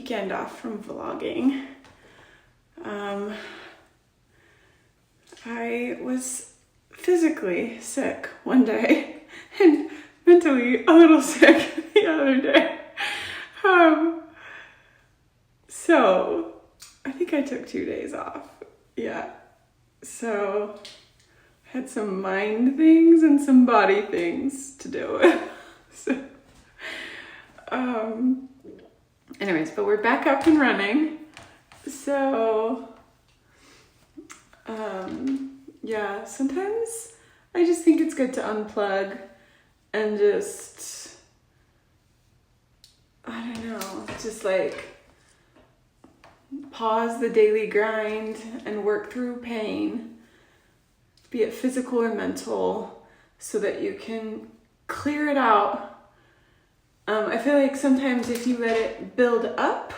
weekend off from vlogging. I was physically sick one day and mentally a little sick the other day. So I think I took 2 days off. Yeah. So I had some mind things and some body things to deal with. So, anyways, but we're back up and running. So, yeah, sometimes I just think it's good to unplug and just, I don't know, just like pause the daily grind and work through pain, be it physical or mental, so that you can clear it out. I feel like sometimes if you let it build up,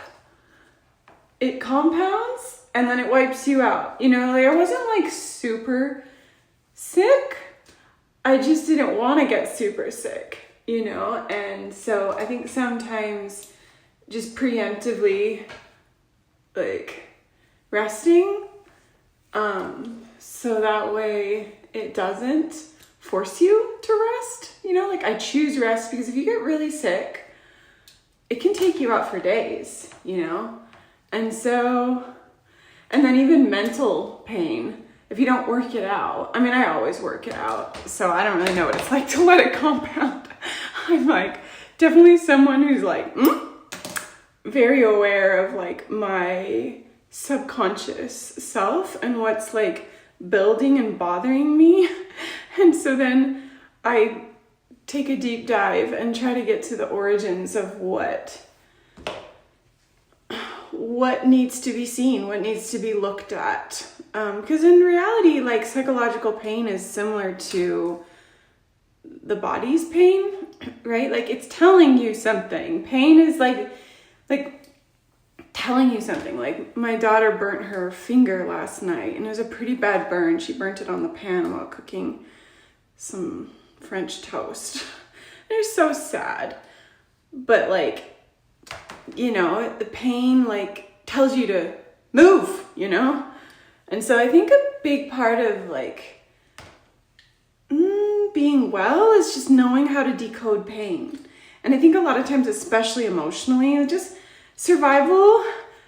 it compounds and then it wipes you out. You know, like I wasn't like super sick. I just didn't want to get super sick, you know? And so I think sometimes just preemptively like resting, so that way it doesn't force you to rest, you know, like I choose rest because if you get really sick, it can take you out for days, you know? And so, and then even mental pain, if you don't work it out, I mean, I always work it out, so I don't really know what it's like to let it compound. I'm like definitely someone who's like, very aware of like my subconscious self and what's like building and bothering me. And so then I take a deep dive and try to get to the origins of what needs to be seen, what needs to be looked at. Because in reality, like psychological pain is similar to the body's pain, right? Like it's telling you something. Pain is like telling you something. Like my daughter burnt her finger last night and it was a pretty bad burn. She burnt it on the pan while cooking some French toast. It was so sad. But like, you know, the pain like tells you to move, you know? And so I think a big part of like being well is just knowing how to decode pain. And I think a lot of times, especially emotionally, just survival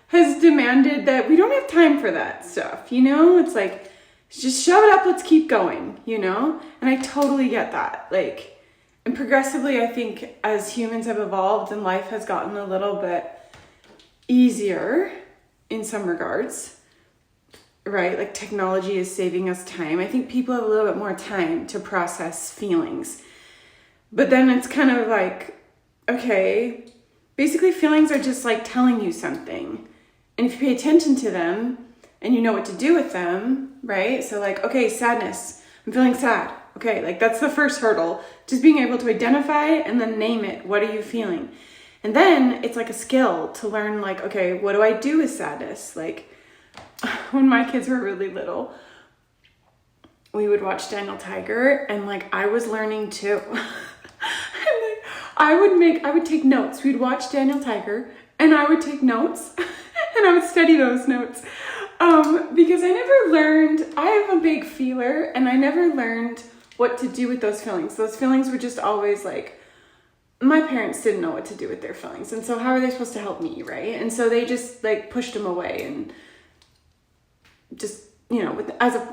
has demanded that we don't have time for that stuff, you know? It's like, just shove it up, let's keep going, you know? And I totally get that. Like, and progressively, I think as humans have evolved and life has gotten a little bit easier in some regards, right? Like technology is saving us time. I think people have a little bit more time to process feelings. But then it's kind of like, okay, basically feelings are just like telling you something. And if you pay attention to them and you know what to do with them, right? So like, okay, sadness, I'm feeling sad. Okay, like that's the first hurdle. Just being able to identify and then name it. What are you feeling? And then it's like a skill to learn like, okay, what do I do with sadness? Like when my kids were really little, we would watch Daniel Tiger and like I was learning too. I would take notes. We'd watch Daniel Tiger and I would take notes and I would study those notes. Because I never learned, I am a big feeler and I never learned what to do with those feelings. Those feelings were just always like, my parents didn't know what to do with their feelings. And so how are they supposed to help me, right? And so they just like pushed them away and just, you know,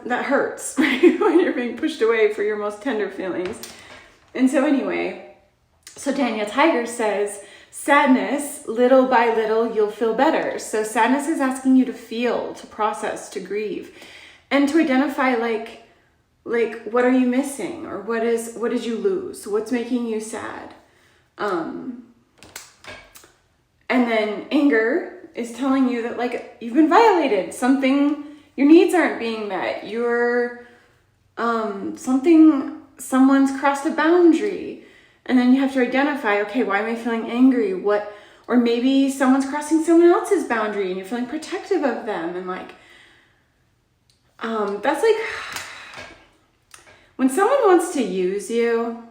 that hurts, right? When you're being pushed away for your most tender feelings. And so anyway, so Daniel Tiger says, sadness, little by little, you'll feel better. So sadness is asking you to feel, to process, to grieve, and to identify like what are you missing, or what did you lose? What's making you sad? And then anger is telling you that like you've been violated, something, your needs aren't being met, someone's crossed a boundary. And then you have to identify, okay, why am I feeling angry? Or maybe someone's crossing someone else's boundary and you're feeling protective of them. And like, that's like, when someone wants to use you,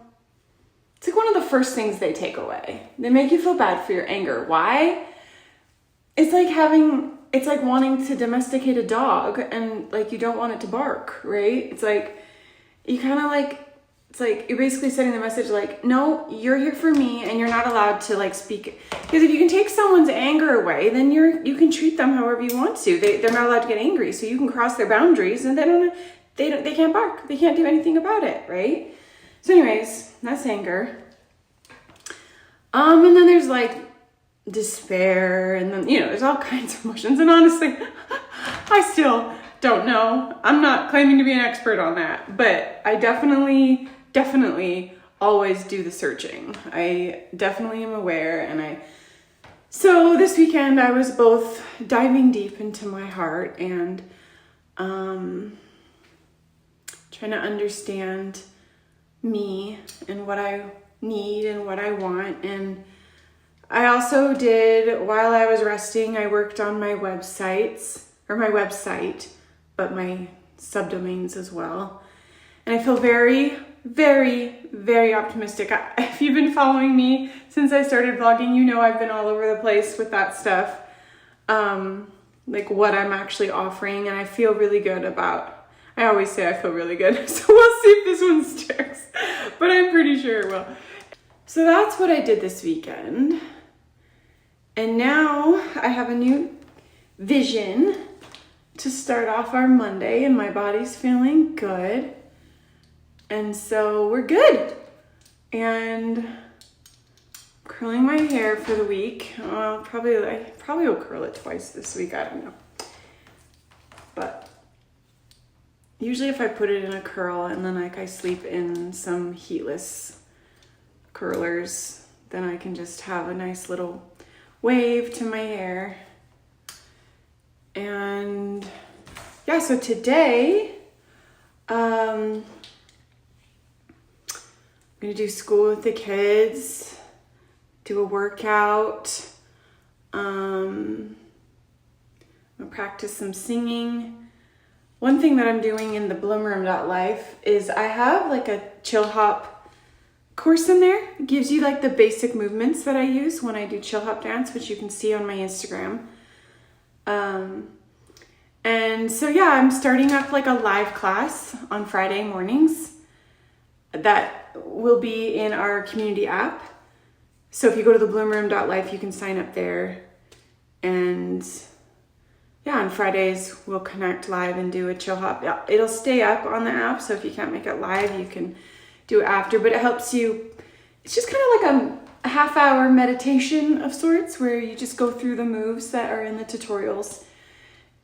it's like one of the first things they take away. They make you feel bad for your anger. Why? it's like wanting to domesticate a dog and like you don't want it to bark, right? It's like you kind of like, it's like you're basically sending the message like, no, you're here for me and you're not allowed to like speak. Because if you can take someone's anger away, then you can treat them however you want to. They're not allowed to get angry, so you can cross their boundaries and they can't bark. They can't do anything about it, right? So anyways, that's anger. And then there's like despair, and then, there's all kinds of emotions. And honestly, I still don't know. I'm not claiming to be an expert on that, but I definitely always do the searching. I definitely am aware, so this weekend I was both diving deep into my heart and trying to understand me and what I need and what I want. And I also did, while I was resting, I worked on my website, but my subdomains as well. And I feel very, very, very optimistic. If you've been following me since I started vlogging, I've been all over the place with that stuff. Like what I'm actually offering, and I feel really good about, I always say I feel really good, so we'll see if this one sticks, but I'm pretty sure it will. So that's what I did this weekend. And now I have a new vision to start off our Monday, and my body's feeling good. And so we're good. And curling my hair for the week. I probably will curl it twice this week. I don't know. But usually if I put it in a curl and then I sleep in some heatless curlers, then I can just have a nice little wave to my hair. And yeah, so today I'm gonna do school with the kids, do a workout, I'm gonna practice some singing. One thing that I'm doing in the bloomroom.life is I have like a chill hop course in there. It gives you like the basic movements that I use when I do chill hop dance, which you can see on my Instagram. And so yeah, I'm starting up like a live class on Friday mornings that will be in our community app. So if you go to the bloomroom.life, you can sign up there. And yeah, on Fridays we'll connect live and do a chill hop. It'll stay up on the app, so if you can't make it live, you can do it after, but it helps you. It's just kind of like a half-hour meditation of sorts, where you just go through the moves that are in the tutorials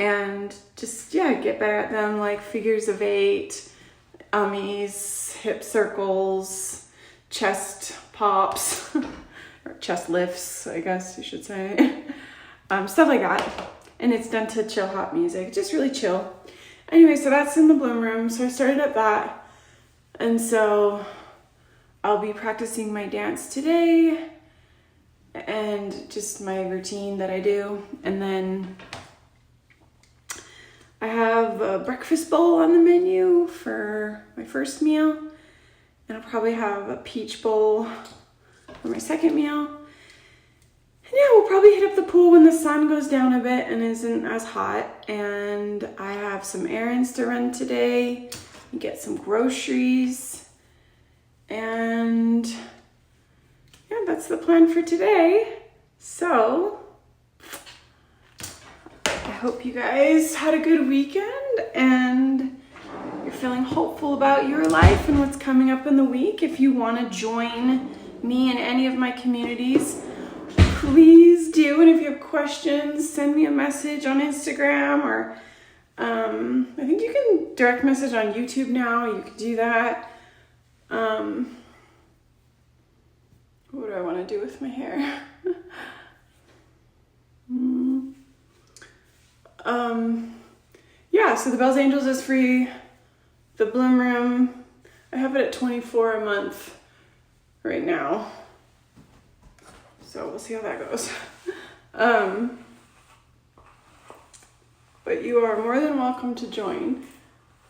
and just, get better at them, like figures of 8, ummies, hip circles, chest pops, or chest lifts, I guess you should say. Stuff like that. And it's done to chill hop music, just really chill. Anyway, so that's in the Bloom Room. So I started up that. And so I'll be practicing my dance today and just my routine that I do. And then I have a breakfast bowl on the menu for my first meal. And I'll probably have a peach bowl for my second meal. And yeah, we'll probably hit up the pool when the sun goes down a bit and isn't as hot. And I have some errands to run today. Get some groceries, and yeah, that's the plan for today. So I hope you guys had a good weekend and you're feeling hopeful about your life and what's coming up in the week. If you want to join me in any of my communities, please do. And if you have questions, send me a message on Instagram, or I think you can direct message on YouTube now. You can do that. What do I want to do with my hair? Yeah, so the Bells Angels is free. The Bloom Room, I have it at $24 a month right now. So we'll see how that goes. But you are more than welcome to join.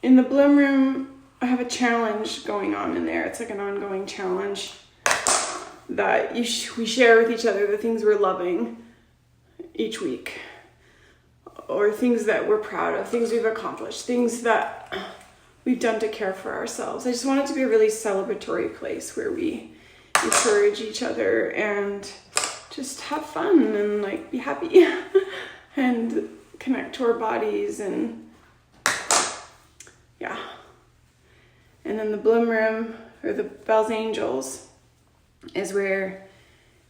In the Bloom Room, I have a challenge going on in there. It's like an ongoing challenge that we share with each other the things we're loving each week, or things that we're proud of, things we've accomplished, things that we've done to care for ourselves. I just want it to be a really celebratory place where we encourage each other and just have fun and like be happy and connect to our bodies. And yeah. And then the Bloom Room, or the Bell's Angels, is where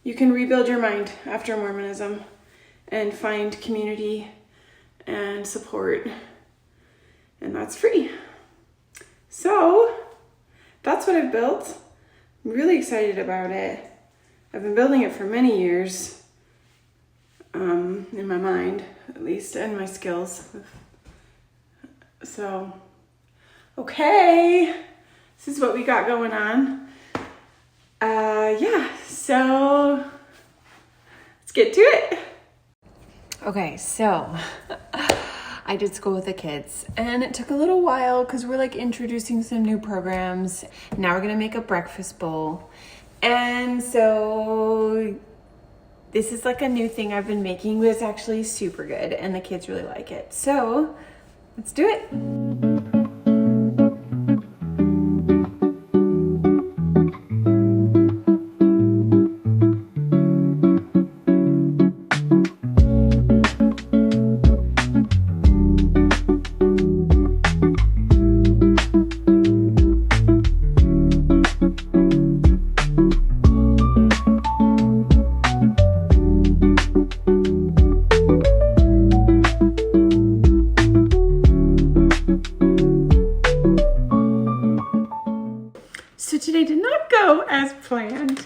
you can rebuild your mind after Mormonism and find community and support, and that's free. So that's what I've built. I'm really excited about it. I've been building it for many years, in my mind at least, and my skills. So okay, this is what we got going on. Yeah, so let's get to it. Okay, so I did school with the kids, and it took a little while because we're like introducing some new programs. Now we're gonna make a breakfast bowl, and so this is like a new thing I've been making, but it's actually super good and the kids really like it. So let's do it. So today did not go as planned.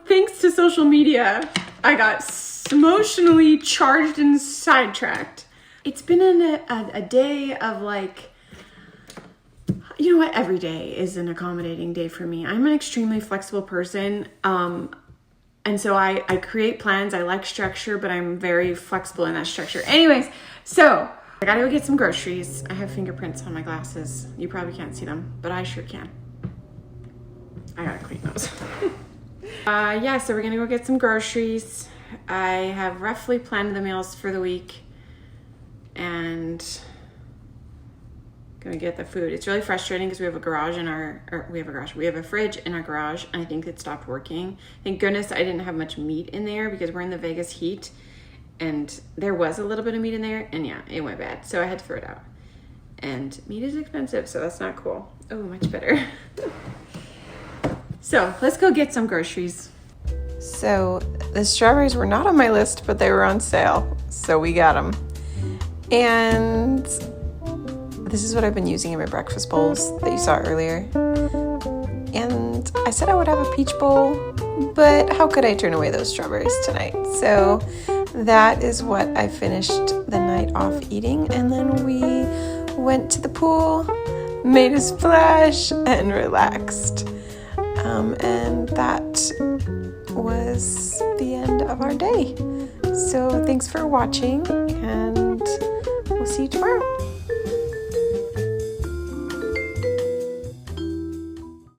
Thanks to social media, I got emotionally charged and sidetracked. It's been a day of like, you know what? Every day is an accommodating day for me. I'm an extremely flexible person. And so I create plans. I like structure, but I'm very flexible in that structure. Anyways, so I gotta go get some groceries. I have fingerprints on my glasses. You probably can't see them, but I sure can. I gotta clean those. Yeah, so we're gonna go get some groceries. I have roughly planned the meals for the week and gonna get the food. It's really frustrating because we have a garage in we have a fridge in our garage, and I think it stopped working. Thank goodness I didn't have much meat in there because we're in the Vegas heat, and there was a little bit of meat in there, and yeah, it went bad. So I had to throw it out. And meat is expensive, so that's not cool. Oh, much better. So let's go get some groceries. So the strawberries were not on my list, but they were on sale, so we got them. And this is what I've been using in my breakfast bowls that you saw earlier. And I said I would have a peach bowl, but how could I turn away those strawberries tonight? So that is what I finished the night off eating. And then we went to the pool, made a splash, and relaxed. And that was the end of our day. So thanks for watching, and we'll see you tomorrow.